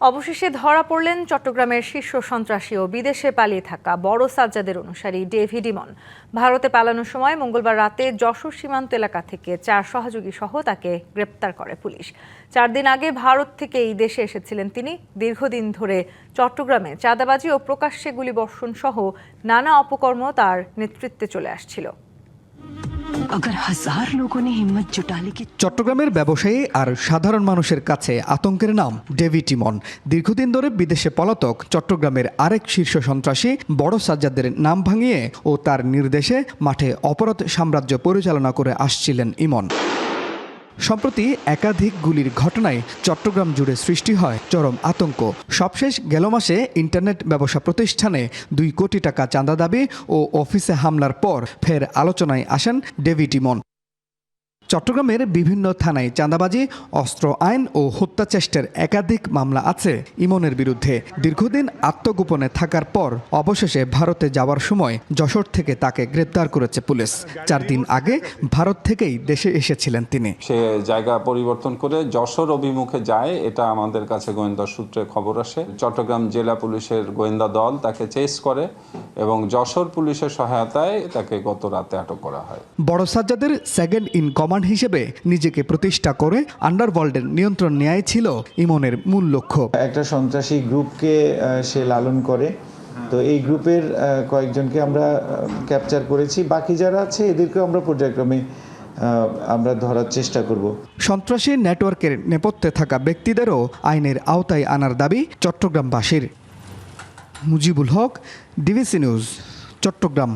অবশেষে ধরা পড়লেন চট্টগ্রামের শীর্ষ সন্ত্রাসী ও বিদেশে পালিয়ে থাকা বড় সাজ্জাদের অনুসারী ডেভিড ইমন। ভারতে পালানোর সময় মঙ্গলবার রাতে যশোর সীমান্ত এলাকা থেকে 4 সহযোগী সহ তাকে গ্রেপ্তার করে পুলিশ। 4 দিন আগে ভারত থেকে এই দেশে এসেছিলেন তিনি। দীর্ঘদিন ধরে চট্টগ্রামে চাঁদাবাজি ও প্রকাশ্যে গুলিবর্ষণ সহ নানা অপকর্ম তার নেতৃত্বে চলে আসছিল। চট্টগ্রামের ব্যবসায়ী আর সাধারণ মানুষের কাছে আতঙ্কের নাম ডেভিড ইমন। দীর্ঘদিন ধরে বিদেশে পলাতক চট্টগ্রামের আরেক শীর্ষ সন্ত্রাসী বড় সাজ্জাদের নাম ভাঙিয়ে ও তার নির্দেশে মাঠে অপরাধ সাম্রাজ্য পরিচালনা করে আসছিলেন ইমন। সম্প্রতি একাধিক গুলির ঘটনায় চট্টগ্রাম জুড়ে সৃষ্টি হয় চরম আতঙ্ক। সবশেষ গেল মাসে ইন্টারনেট ব্যবসা প্রতিষ্ঠানে 2 কোটি টাকা চাঁদা দাবি ও অফিসে হামলার পর ফের আলোচনায় আসেন ডেভিড ইমন। চট্টগ্রামের বিভিন্ন থানায় চাঁদাবাজি, অস্ত্র আইন ও হত্যা চেষ্টার একাধিক মামলা আছে ইমনের বিরুদ্ধে। দীর্ঘদিন আত্মগোপনে থাকার পর অবশেষে ভারতে যাওয়ার সময় যশোর থেকে তাকে গ্রেপ্তার করেছে পুলিশ। 4 দিন আগে ভারত থেকেই দেশে এসেছিলেন তিনি। সে জায়গা পরিবর্তন করে যশোর অভিমুখে যায়, এটা আমাদের কাছে গোয়েন্দা সূত্রে খবর আসে। চট্টগ্রাম জেলা পুলিশের গোয়েন্দা দল তাকে চেস করে এবং যশোর পুলিশের সহায়তায় তাকে গত রাতে আটক করা হয়। বড় সাজ্জাদের সেকেন্ড ইন কমান্ড হিসেবে নিজেকে প্রতিষ্ঠা করে আন্ডারওয়ার্ল্ডের নিয়ন্ত্রণ নেয়াই ছিল ইমনের মূল লক্ষ্য। একটা সন্ত্রাসী গ্রুপকে সে লালন করে, তো এই গ্রুপের কয়েকজনকে আমরা ক্যাপচার করেছি। বাকি যারা আছে এদেরকেও আমরা পর্যায়ক্রমে আমরা ধরার চেষ্টা করব। সন্ত্রাসী নেটওয়ার্কের নেপথ্যে থাকা ব্যক্তিদেরও আইনের আওতায় আনার দাবি চট্টগ্রামবাসীর। Mujibul Haque, DBC news, Chittagong.